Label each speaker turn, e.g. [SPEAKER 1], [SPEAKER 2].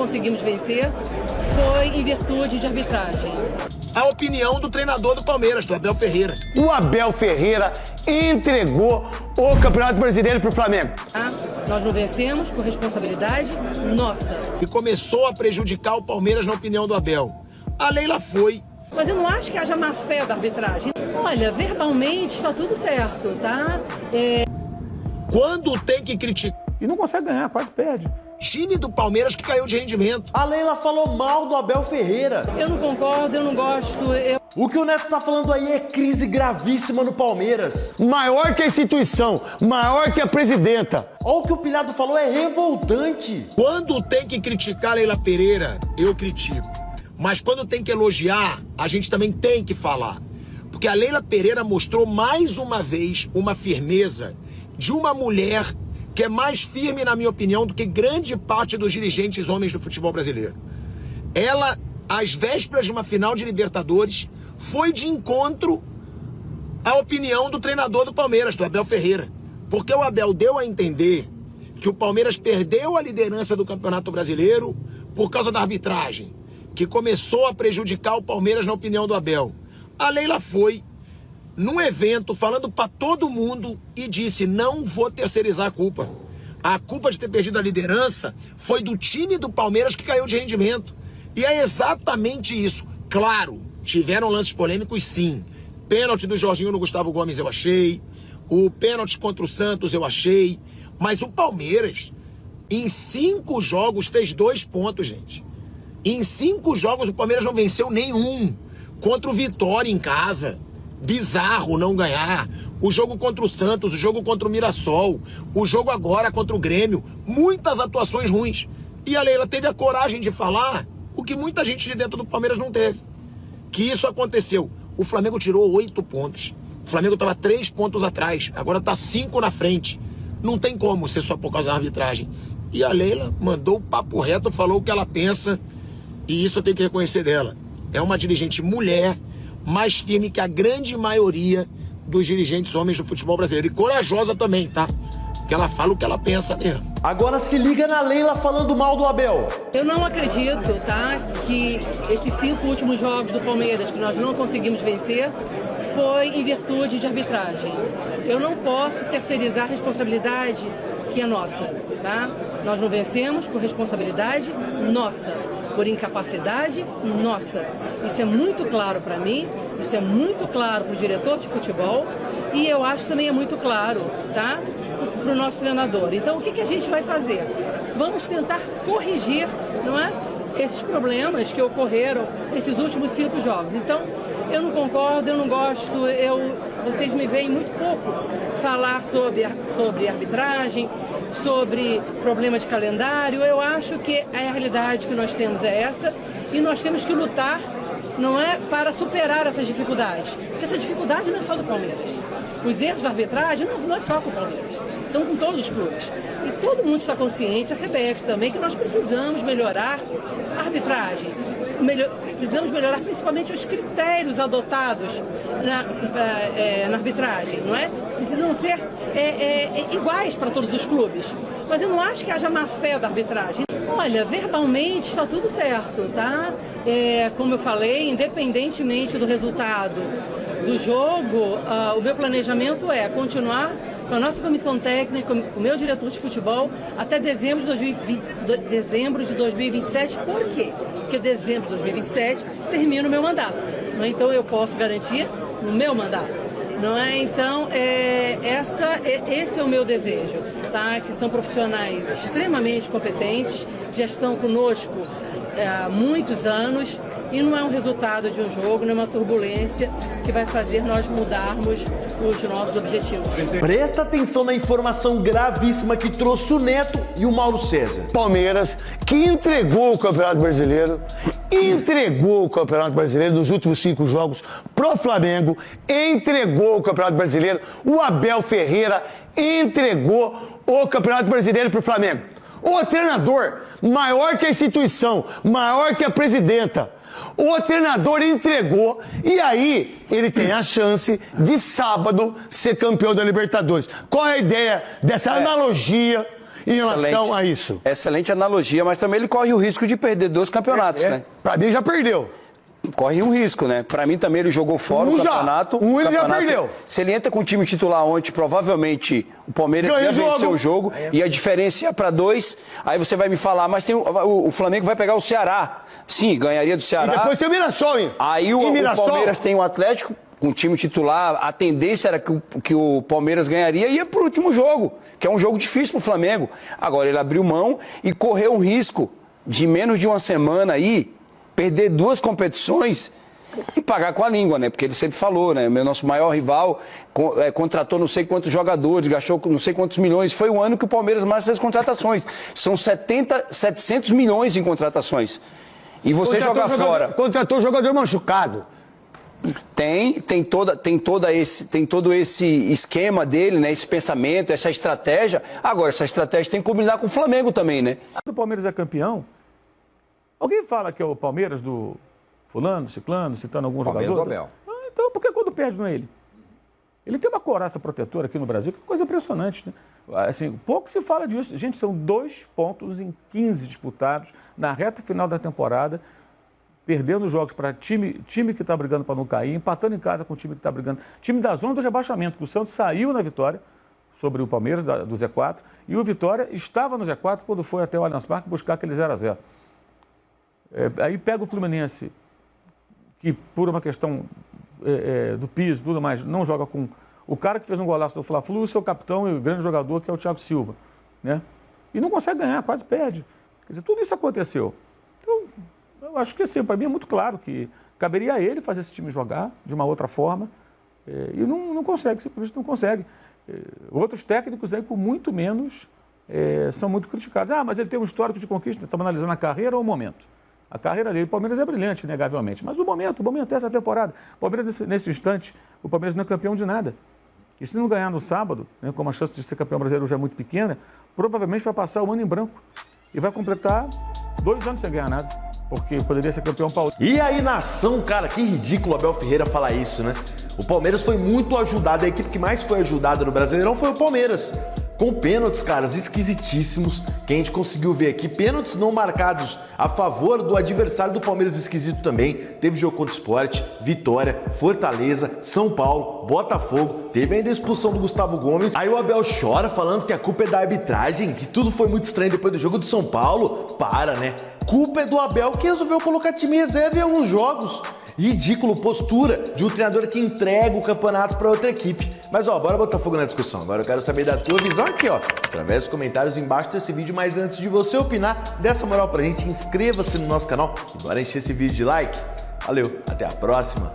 [SPEAKER 1] conseguimos vencer foi em virtude de arbitragem.
[SPEAKER 2] A opinião do treinador do Palmeiras, do Abel Ferreira.
[SPEAKER 3] O Abel Ferreira entregou o Campeonato Brasileiro para o Flamengo.
[SPEAKER 1] Nós não vencemos por responsabilidade nossa.
[SPEAKER 2] E começou a prejudicar o Palmeiras na opinião do Abel. A Leila foi.
[SPEAKER 1] Mas eu não acho que haja má fé da arbitragem. Olha, verbalmente está tudo certo, tá?
[SPEAKER 2] Quando tem que criticar...
[SPEAKER 4] E não consegue ganhar, quase perde.
[SPEAKER 2] Time do Palmeiras que caiu de rendimento.
[SPEAKER 5] A Leila falou mal do Abel Ferreira.
[SPEAKER 1] Eu não concordo, eu não gosto,
[SPEAKER 5] O que o Neto tá falando aí é crise gravíssima no Palmeiras.
[SPEAKER 3] Maior que a instituição, maior que a presidenta.
[SPEAKER 5] Olha o que o Pilhado falou, é revoltante.
[SPEAKER 2] Quando tem que criticar a Leila Pereira, eu critico. Mas quando tem que elogiar, a gente também tem que falar. Porque a Leila Pereira mostrou mais uma vez uma firmeza de uma mulher que é mais firme, na minha opinião, do que grande parte dos dirigentes homens do futebol brasileiro. Ela, às vésperas de uma final de Libertadores, foi de encontro à opinião do treinador do Palmeiras, do Abel Ferreira. Porque o Abel deu a entender que o Palmeiras perdeu a liderança do Campeonato Brasileiro por causa da arbitragem, que começou a prejudicar o Palmeiras na opinião do Abel. A Leila foi num evento falando para todo mundo e disse: não vou terceirizar a culpa. A culpa de ter perdido a liderança foi do time do Palmeiras que caiu de rendimento. E é exatamente isso. Claro, tiveram lances polêmicos, sim. Pênalti do Jorginho no Gustavo Gomes eu achei. O pênalti contra o Santos eu achei. Mas o Palmeiras, em 5 jogos, fez 2 pontos, gente. Em 5 jogos o Palmeiras não venceu nenhum. Contra o Vitória em casa. Bizarro não ganhar. O jogo contra o Santos, o jogo contra o Mirassol, o jogo agora contra o Grêmio. Muitas atuações ruins. E a Leila teve a coragem de falar o que muita gente de dentro do Palmeiras não teve. Que isso aconteceu. O Flamengo tirou 8 pontos. O Flamengo estava 3 pontos atrás. Agora está 5 na frente. Não tem como ser só por causa da arbitragem. E a Leila mandou o papo reto, falou o que ela pensa. E isso eu tenho que reconhecer dela. É uma dirigente mulher, mais firme que a grande maioria dos dirigentes homens do futebol brasileiro. E corajosa também, tá? Porque ela fala o que ela pensa mesmo.
[SPEAKER 5] Agora se liga na Leila falando mal do Abel.
[SPEAKER 1] Eu não acredito, tá, que esses 5 últimos jogos do Palmeiras que nós não conseguimos vencer foi em virtude de arbitragem. Eu não posso terceirizar a responsabilidade que é nossa, tá? Nós não vencemos por responsabilidade nossa, por incapacidade nossa. Isso é muito claro para mim, isso é muito claro para o diretor de futebol e eu acho que também é muito claro, tá, para o nosso treinador. Então, o que a gente vai fazer? Vamos tentar corrigir, não é, esses problemas que ocorreram nesses últimos 5 jogos. Então, eu não concordo, eu não gosto, vocês me veem muito pouco falar sobre arbitragem, sobre problema de calendário. Eu acho que a realidade que nós temos é essa e nós temos que lutar, não é, para superar essas dificuldades. Porque essa dificuldade não é só do Palmeiras. Os erros da arbitragem não é só com o Palmeiras, são com todos os clubes. E todo mundo está consciente, a CBF também, que nós precisamos melhorar a arbitragem. Precisamos melhorar principalmente os critérios adotados na arbitragem, não é? Precisam ser iguais para todos os clubes. Mas eu não acho que haja má fé da arbitragem. Olha, verbalmente está tudo certo, tá? Como eu falei, independentemente do resultado do jogo, o meu planejamento é continuar com a nossa comissão técnica, com o meu diretor de futebol, até dezembro de 2027. Por quê? Porque dezembro de 2027 termina o meu mandato. Não é? Então eu posso garantir no meu mandato. Não é? Então, esse é o meu desejo, tá? Que são profissionais extremamente competentes, já estão conosco há muitos anos e não é um resultado de um jogo, não é uma turbulência que vai fazer nós mudarmos os nossos objetivos.
[SPEAKER 5] Presta atenção na informação gravíssima que trouxe o Neto e o Mauro César.
[SPEAKER 3] Palmeiras, que entregou o Campeonato Brasileiro nos últimos 5 jogos pro Flamengo, entregou o Campeonato Brasileiro, o Abel Ferreira entregou o Campeonato Brasileiro pro Flamengo. O treinador, maior que a instituição, maior que a presidenta, o treinador entregou e aí ele tem a chance de sábado ser campeão da Libertadores. Qual é a ideia dessa analogia em relação a isso?
[SPEAKER 6] Excelente analogia, mas também ele corre o risco de perder 2 campeonatos, né?
[SPEAKER 3] Pra mim já perdeu.
[SPEAKER 6] Corre um risco, né? Pra mim também ele jogou fora o campeonato.
[SPEAKER 3] Ele já perdeu.
[SPEAKER 6] Se ele entra com o time titular ontem, provavelmente o Palmeiras
[SPEAKER 3] Ganha
[SPEAKER 6] ia vencer o jogo e a diferença ia pra 2. Aí você vai me falar, mas tem o Flamengo vai pegar o Ceará. Sim, ganharia do Ceará.
[SPEAKER 3] E depois tem o Mirassol, hein?
[SPEAKER 6] Aí o Palmeiras tem o Atlético com o time titular. A tendência era que o Palmeiras ganharia e ia pro último jogo, que é um jogo difícil pro Flamengo. Agora ele abriu mão e correu um risco de menos de uma semana aí perder 2 competições e pagar com a língua, né? Porque ele sempre falou, né? O nosso maior rival contratou não sei quantos jogadores, gastou não sei quantos milhões. Foi o ano que o Palmeiras mais fez contratações. São 700 milhões em contratações. E você jogar fora...
[SPEAKER 3] Contratou jogador machucado.
[SPEAKER 6] Tem todo esse esquema dele, né? Esse pensamento, essa estratégia. Agora, essa estratégia tem que combinar com o Flamengo também, né?
[SPEAKER 4] O Palmeiras é campeão. Alguém fala que é o Palmeiras do fulano, ciclano, citando algum
[SPEAKER 7] Palmeiras
[SPEAKER 4] jogador?
[SPEAKER 7] do Abel.
[SPEAKER 4] Então, por que quando perde não é ele? Ele tem uma coraça protetora aqui no Brasil, que é coisa impressionante, né? Assim, pouco se fala disso. Gente, são 2 pontos em 15 disputados na reta final da temporada, perdendo jogos para time que está brigando para não cair, empatando em casa com o time que está brigando. Time da zona do rebaixamento, que o Santos saiu na vitória sobre o Palmeiras, do Z4, e o Vitória estava no Z4 quando foi até o Allianz Parque buscar aquele 0-0. Aí pega o Fluminense, que por uma questão do piso e tudo mais, não joga com o cara que fez um golaço do Fla-Flu, o seu capitão e o grande jogador, que é o Thiago Silva, né? E não consegue ganhar, quase perde. Quer dizer, tudo isso aconteceu. Então, eu acho que assim, para mim é muito claro que caberia a ele fazer esse time jogar de uma outra forma, e não consegue, simplesmente não consegue. Outros técnicos aí com muito menos são muito criticados. Ah, mas ele tem um histórico de conquista, estamos analisando a carreira ou o momento. A carreira dele, o Palmeiras é brilhante, inegavelmente. Mas o momento é essa temporada. O Palmeiras, nesse instante, o Palmeiras não é campeão de nada. E se não ganhar no sábado, né, como a chance de ser campeão brasileiro já é muito pequena, provavelmente vai passar o ano em branco. E vai completar 2 anos sem ganhar nada. Porque poderia ser campeão paulista.
[SPEAKER 5] E aí, nação, cara, que ridículo o Abel Ferreira falar isso, né? O Palmeiras foi muito ajudado, a equipe que mais foi ajudada no Brasileirão foi o Palmeiras. Com pênaltis, caras, esquisitíssimos, que a gente conseguiu ver aqui. Pênaltis não marcados a favor do adversário do Palmeiras, esquisito também. Teve jogo contra o Sport, Vitória, Fortaleza, São Paulo, Botafogo. Teve ainda a expulsão do Gustavo Gomes. Aí o Abel chora falando que a culpa é da arbitragem, que tudo foi muito estranho depois do jogo do São Paulo. Para, né? Culpa é do Abel que resolveu colocar time reserva em alguns jogos. Ridículo, postura de um treinador que entrega o campeonato para outra equipe. Mas ó, bora botar fogo na discussão. Agora eu quero saber da tua visão aqui, ó, através dos comentários embaixo desse vídeo. Mas antes de você opinar, dê essa moral pra gente, inscreva-se no nosso canal e bora encher esse vídeo de like. Valeu, até a próxima.